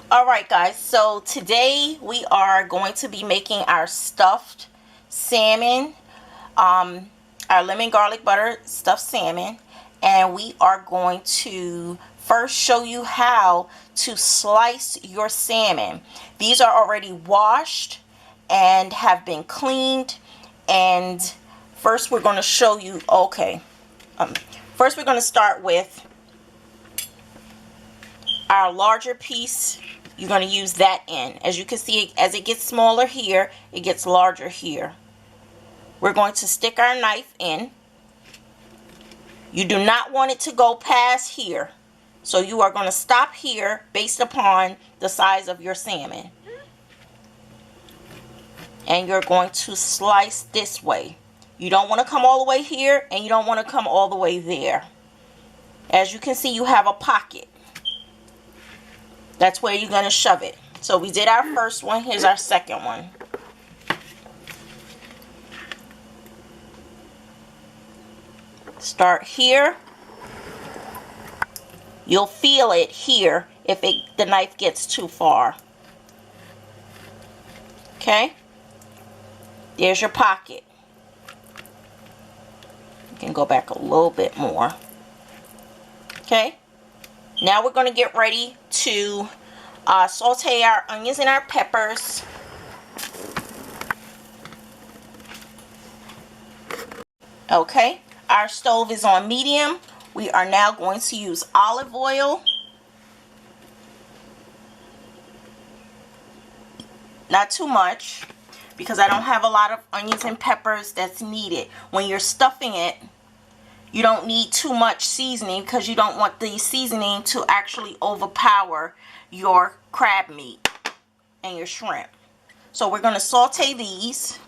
Alright guys, so today we are going to be making our stuffed salmon, our lemon garlic butter stuffed salmon, and we are going to first show you how to slice your salmon. These are already washed and have been cleaned, and first we're going to show you, first we're going to start with our larger piece. You're going to use that end. As you can see, as it gets smaller here, it gets larger here. We're going to stick our knife in. You do not want it to go past here. So you are going to stop here based upon the size of your salmon. And you're going to slice this way. You don't want to come all the way here, and you don't want to come all the way there. As you can see, you have a pocket. That's where you're going to shove it. So we did our first one. Here's our second one. Start here. You'll feel it here if the knife gets too far. Okay? There's your pocket. You can go back a little bit more. Okay? Now we're going to get ready to saute our onions and our peppers. Okay, our stove is on medium. We are now going to use olive oil. Not too much, because I don't have a lot of onions and peppers that's needed. When you're stuffing it, you don't need too much seasoning because you don't want the seasoning to actually overpower your crab meat and your shrimp. So we're going to saute these.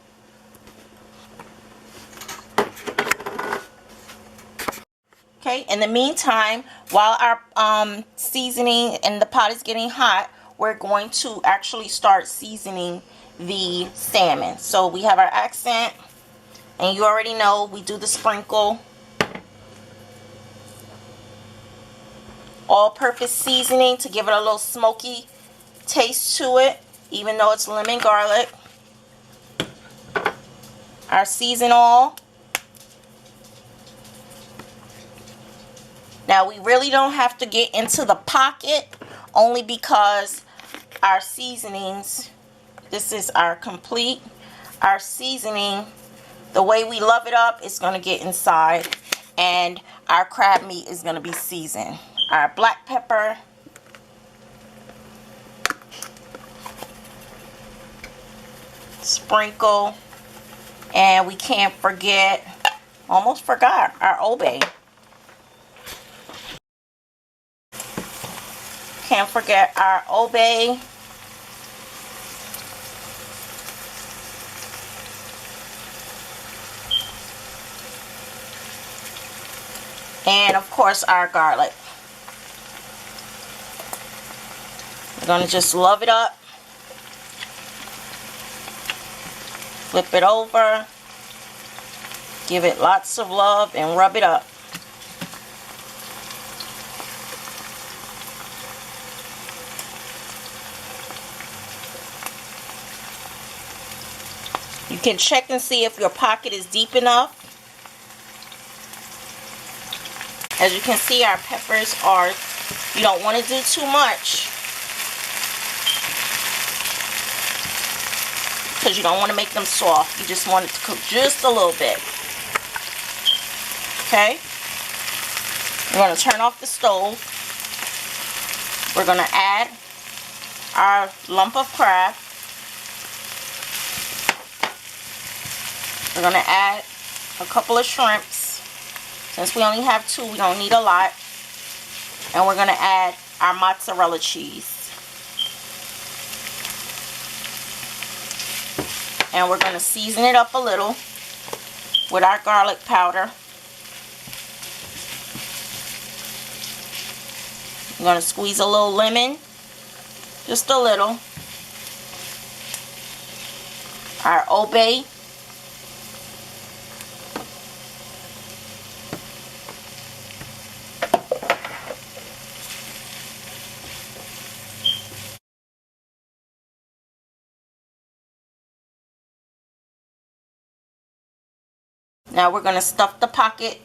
Okay, in the meantime, while our seasoning and the pot is getting hot, we're going to actually start seasoning the salmon. So we have our accent, and you already know we do the sprinkle. All-purpose seasoning to give it a little smoky taste to it, even though it's lemon garlic. Our season oil. Now we really don't have to get into the pocket, only because our seasonings, this is our complete, our seasoning, the way we love it up, is going to get inside, and our crab meat is going to be seasoned. Our black pepper, sprinkle, and we can't forget, almost forgot, our Old Bay. Can't forget our Old Bay. And of course our garlic. We're going to just love it up. Flip it over. Give it lots of love and rub it up. You can check and see if your pocket is deep enough. As you can see, our peppers are, you don't want to do too much, because you don't want to make them soft. You just want it to cook just a little bit. Okay? We're going to turn off the stove. We're going to add our lump of crab. We're going to add a couple of shrimps. Since we only have 2, we don't need a lot. And we're going to add our mozzarella cheese. And we're going to season it up a little with our garlic powder. I'm going to squeeze a little lemon, just a little. Our Old Bay. Now we're going to stuff the pocket.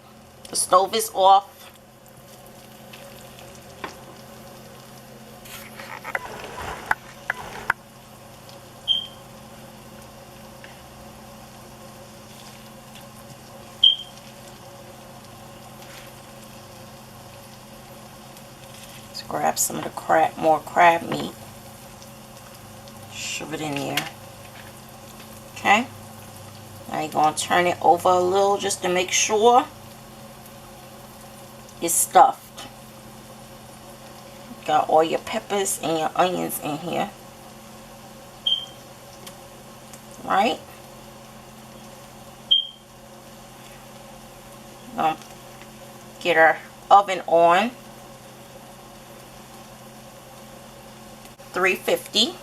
The stove is off. Let's grab some of the more crab meat. Shove it in there. Okay. Now you're going to turn it over a little just to make sure it's stuffed. Got all your peppers and your onions in here. Right? Get our oven on. 350.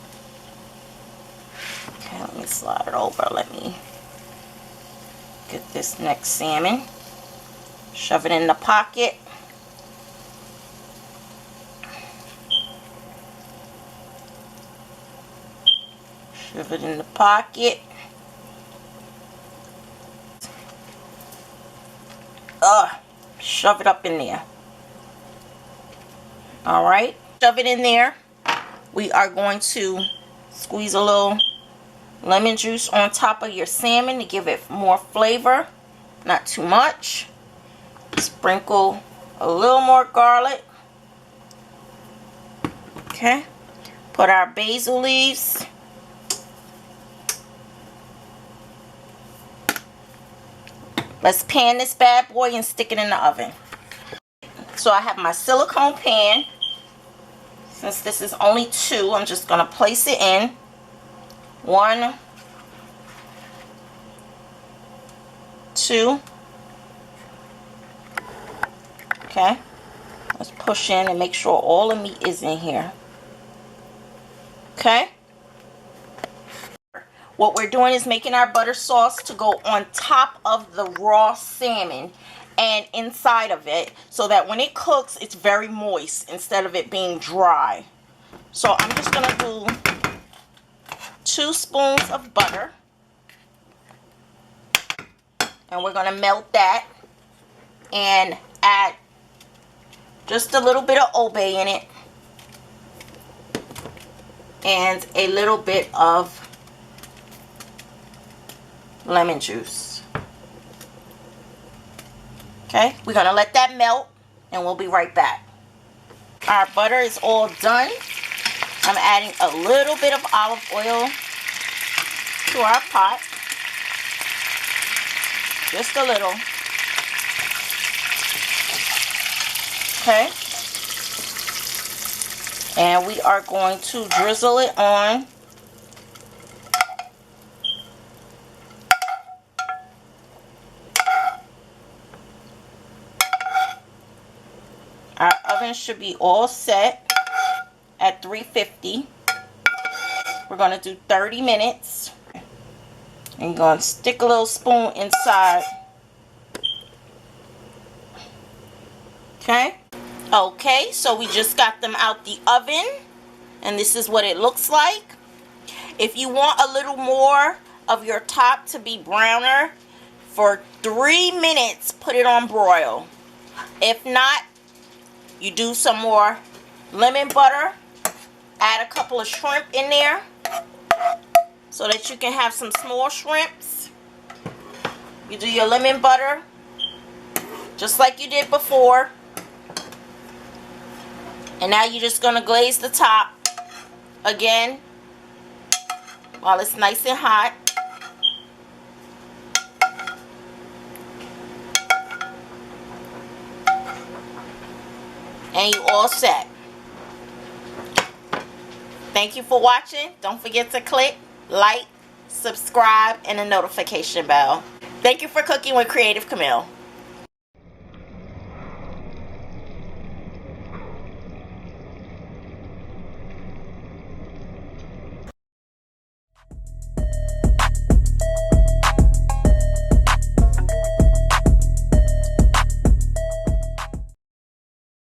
Okay, let me slide it over. Let me get this next salmon. Shove it in the pocket. Shove it in the pocket. Shove it up in there. Alright, shove it in there. We are going to squeeze a little lemon juice on top of your salmon to give it more flavor. Not too much. Sprinkle a little more garlic. Okay. Put our basil leaves. Let's pan this bad boy and stick it in the oven. So I have my silicone pan. Since this is only 2, I'm just going to place it in. 1, 2. Okay. Let's push in and make sure all the meat is in here. Okay. What we're doing is making our butter sauce to go on top of the raw salmon and inside of it, so that when it cooks, it's very moist instead of it being dry. So I'm just going to do 2 spoons of butter. And we're going to melt that and add just a little bit of Old Bay in it. And a little bit of lemon juice. Okay, we're going to let that melt and we'll be right back. Our butter is all done. I'm adding a little bit of olive oil to our pot. Just a little. Okay. And we are going to drizzle it on. Our oven should be all set at 350. We're going to do 30 minutes. And you're going to stick a little spoon inside. Okay. Okay, so we just got them out the oven. And this is what it looks like. If you want a little more of your top to be browner, for 3 minutes, put it on broil. If not, you do some more lemon butter, add a couple of shrimp in there so that you can have some small shrimps. You do your lemon butter just like you did before. And now you're just going to glaze the top again while it's nice and hot. And you all set. Thank you for watching. Don't forget to click like, subscribe, and the notification bell. Thank you for cooking with Creative Camille.